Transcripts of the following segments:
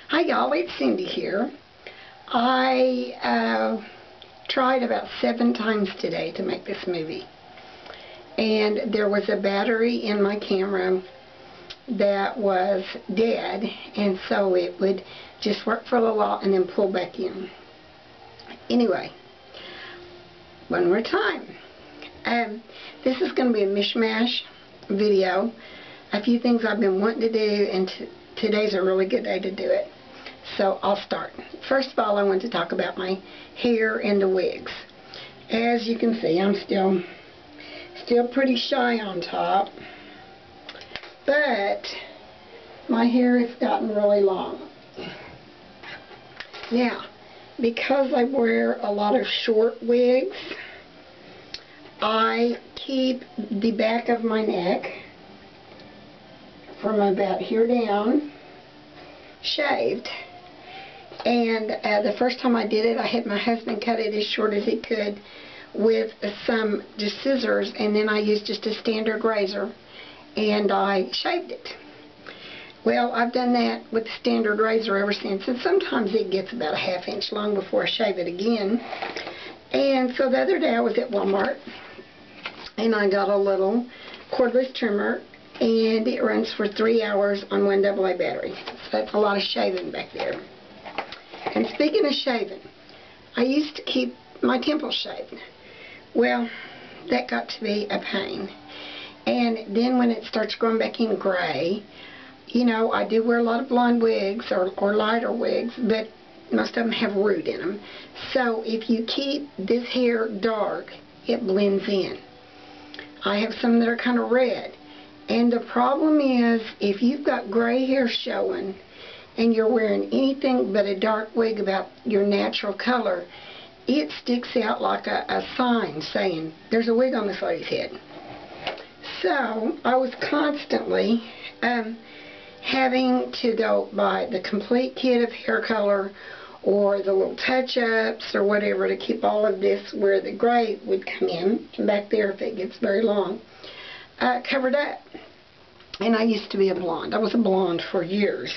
Hi y'all, it's Cindy here. I tried about 7 times today to make this movie. And there was a battery in my camera that was dead, and so it would just work for a little while and then pull back in. Anyway, one more time. This is going to be a mishmash video. A few things I've been wanting to do, and today's a really good day to do it. So I'll start. First of all, I want to talk about my hair and the wigs. As you can see, I'm still pretty shy on top, but my hair has gotten really long. Now, because I wear a lot of short wigs, I keep the back of my neck from about here down shaved. And the first time I did it, I had my husband cut it as short as he could with some just scissors, and then I used just a standard razor and I shaved it. Well, I've done that with the standard razor ever since, and sometimes it gets about a ½ inch long before I shave it again. And so the other day I was at Walmart and I got a little cordless trimmer, and it runs for 3 hours on 1 AA battery. So that's a lot of shaving back there. And speaking of shaving, I used to keep my temples shaved. Well, that got to be a pain. And then when it starts growing back in gray, you know, I do wear a lot of blonde wigs or lighter wigs, but most of them have root in them. So if you keep this hair dark, it blends in. I have some that are kind of red. And the problem is, if you've got gray hair showing and you're wearing anything but a dark wig about your natural color, it sticks out like a sign saying, there's a wig on this lady's head. So I was constantly having to go buy the complete kit of hair color or the little touch-ups or whatever to keep all of this where the gray would come in, and back there if it gets very long, covered up. And I used to be a blonde. I was a blonde for years.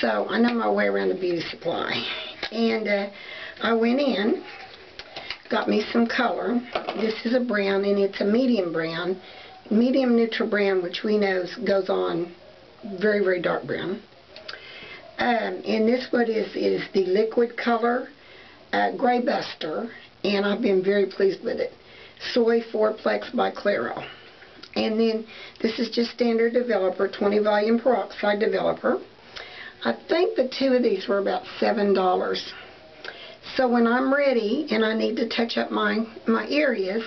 So I know my way around the beauty supply. And I went in, got me some color. This is a brown, and it's a medium brown. Medium neutral brown, which we know goes on very, very dark brown. And this one is the liquid color Gray Buster, and I've been very pleased with it. Soy 4-Plex by Claro. And then this is just standard developer, 20 volume peroxide developer. I think the two of these were about $7. So when I'm ready and I need to touch up my areas,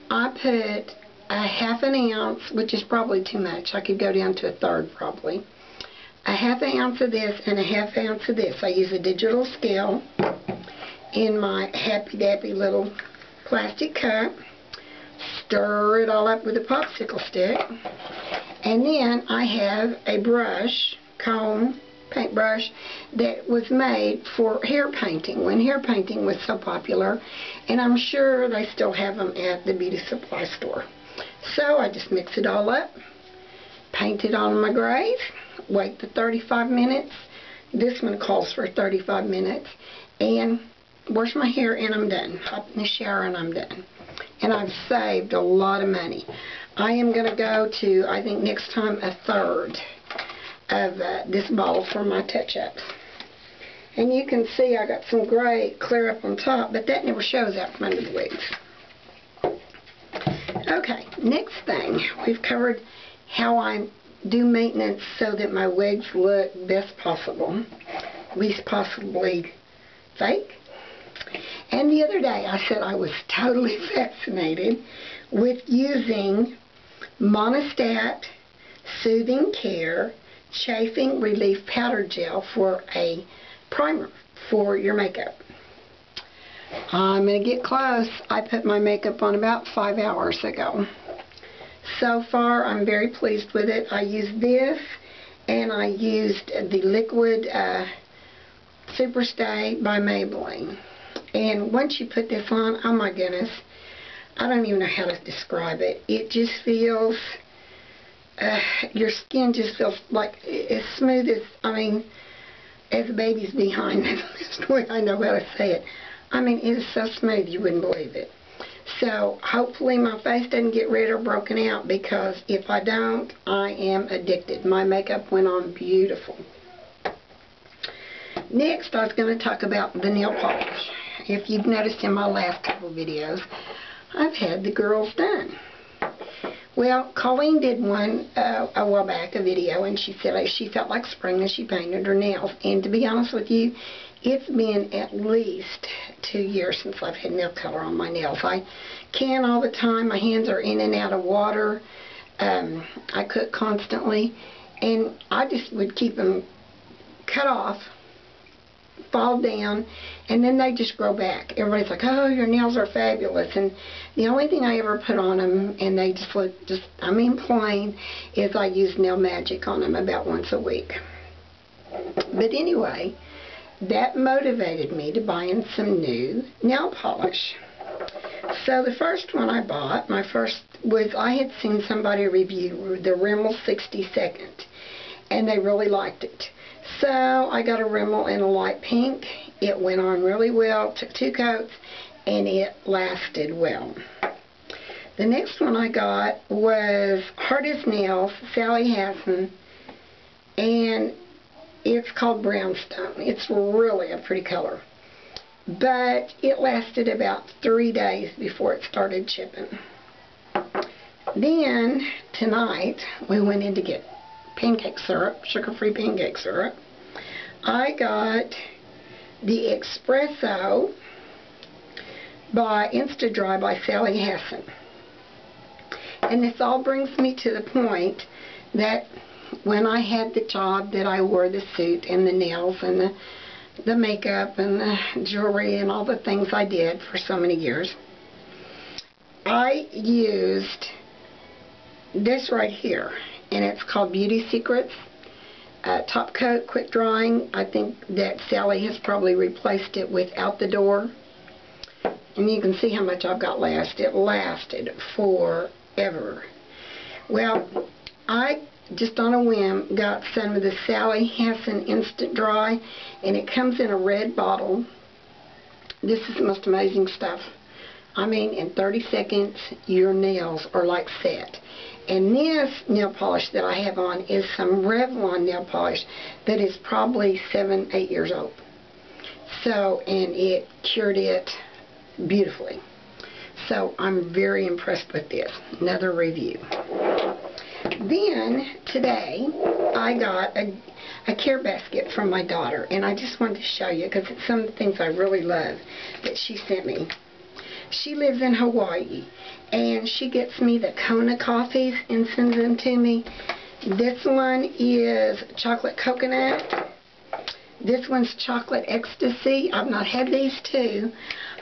I put a ½ ounce, which is probably too much. I could go down to 1/3 probably. A ½ ounce of this and a ½ ounce of this. I use a digital scale in my happy dappy little plastic cup. Stir it all up with a popsicle stick. And then I have a brush, comb, paintbrush, that was made for hair painting when hair painting was so popular, and I'm sure they still have them at the beauty supply store. So I just mix it all up, paint it on my grays, wait the 35 minutes. This one calls for 35 minutes, and wash my hair, and I'm done. Hop in the shower and I'm done. And I've saved a lot of money. I am going to go to, I think next time, 1/3 of this bottle for my touch-ups. And you can see I got some gray clear up on top, but that never shows out from under the wigs. Okay, next thing, we've covered how I do maintenance so that my wigs look best possible, least possibly fake. And the other day I said I was totally fascinated with using Monistat Soothing Care Chafing Relief Powder Gel for a primer for your makeup. I'm going to get close. I put my makeup on about 5 hours ago. So far I'm very pleased with it. I used this, and I used the liquid Superstay by Maybelline. And once you put this on, oh my goodness, I don't even know how to describe it. It just feels, your skin just feels like as smooth as, I mean, as a baby's behind. That's the way I know how to say it. I mean, it is so smooth you wouldn't believe it. So hopefully my face doesn't get red or broken out, because if I don't, I am addicted. My makeup went on beautiful. Next, I was going to talk about the nail polish. If you've noticed in my last couple videos, I've had the girls done. Well, Colleen did one a while back, a video, and she said she felt like spring and she painted her nails. And to be honest with you, it's been at least 2 years since I've had nail color on my nails. I can all the time. My hands are in and out of water. I cook constantly, and I just would keep them cut off, fall down, and then they just grow back. Everybody's like, oh, your nails are fabulous. And the only thing I ever put on them, and they just look I mean plain, is I use Nail Magic on them about once a week. But anyway, that motivated me to buy in some new nail polish. So the first one I bought, I had seen somebody review the Rimmel 60 Second, and they really liked it. So I got a Rimmel in a light pink. It went on really well, took 2 coats, and it lasted well. The next one I got was Hard as Nails, Sally Hansen, and it's called Brownstone. It's really a pretty color. But it lasted about 3 days before it started chipping. Then, tonight, we went in to get pancake syrup, sugar-free pancake syrup. I got the Espresso by Insta-Dry by Sally Hansen. And this all brings me to the point that when I had the job that I wore the suit and the nails and the makeup and the jewelry and all the things I did for so many years, I used this right here, and it's called Beauty Secrets Top Coat Quick Drying. I think that Sally has probably replaced it without the door, and you can see how much I've got left. It lasted forever. Well, I just on a whim got some of the Sally Hansen Instant Dry, and it comes in a red bottle. This is the most amazing stuff. I mean, in 30 seconds your nails are like set. And this nail polish that I have on is some Revlon nail polish that is probably 7-8 years old. So, and it cured it beautifully. So I'm very impressed with this. Another review. Then, today, I got a care basket from my daughter, and I just wanted to show you, because it's some of the things I really love that she sent me. She lives in Hawaii, and she gets me the Kona coffees and sends them to me. This one is chocolate coconut. This one's chocolate ecstasy. I've not had these two.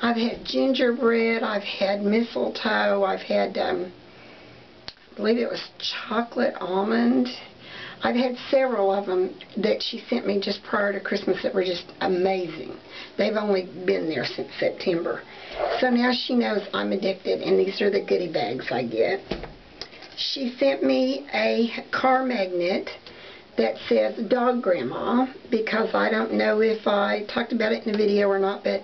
I've had gingerbread. I've had mistletoe. I've had I believe it was chocolate almond. I've had several of them that she sent me just prior to Christmas that were just amazing. They've only been there since September. So now she knows I'm addicted, and these are the goodie bags I get. She sent me a car magnet that says Dog Grandma, because I don't know if I talked about it in the video or not, but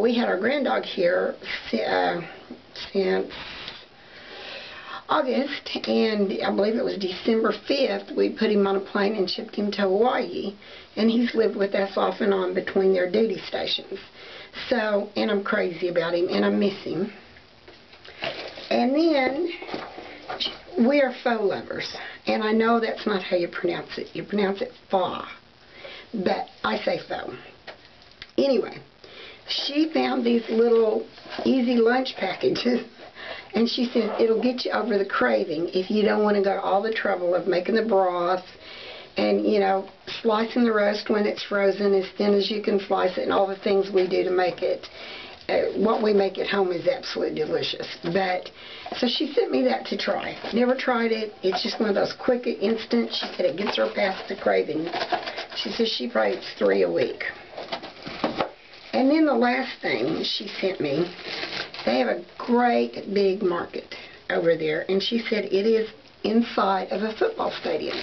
we had our granddog here since August, and I believe it was December 5th, we put him on a plane and shipped him to Hawaii, and he's lived with us off and on between their duty stations. So, and I'm crazy about him, and I miss him. And then, we are faux lovers, and I know that's not how you pronounce it. You pronounce it fa, but I say faux. Anyway, she found these little easy lunch packages, and she said it'll get you over the craving if you don't want to go to all the trouble of making the broth and, you know, slicing the roast when it's frozen as thin as you can slice it, and all the things we do to make it. What we make at home is absolutely delicious. But, so she sent me that to try. Never tried it. It's just one of those quick, instant. She said it gets her past the craving. She says she probably eats 3 a week. And then the last thing she sent me, they have a great big market over there, and she said it is inside of a football stadium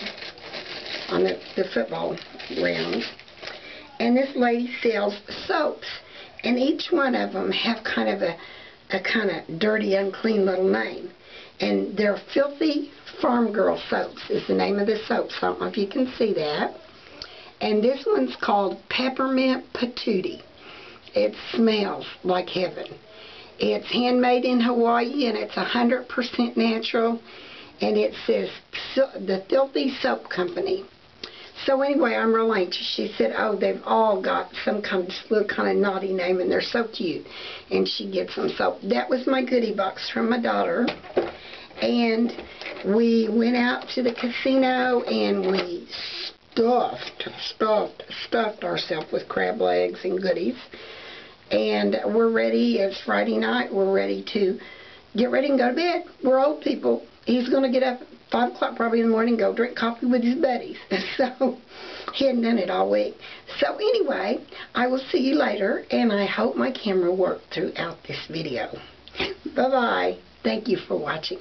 on the football grounds. And this lady sells soaps. And each one of them have kind of a kind of dirty, unclean little name. And they're Filthy Farm Girl soaps is the name of the soaps. I don't know if you can see that. And this one's called Peppermint Patootie. It smells like heaven. It's handmade in Hawaii, and it's 100% natural. And it says the Filthy Soap Company. So anyway, I'm real anxious. She said, oh, they've all got some kind of naughty name, and they're so cute. And she gets them. So that was my goodie box from my daughter. And we went out to the casino, and we stuffed ourselves with crab legs and goodies. And we're ready. It's Friday night. We're ready to get ready and go to bed. We're old people. He's going to get up at 5 o'clock probably in the morning and go drink coffee with his buddies. So he hadn't done it all week. So anyway, I will see you later, and I hope my camera worked throughout this video. Bye-bye. Thank you for watching.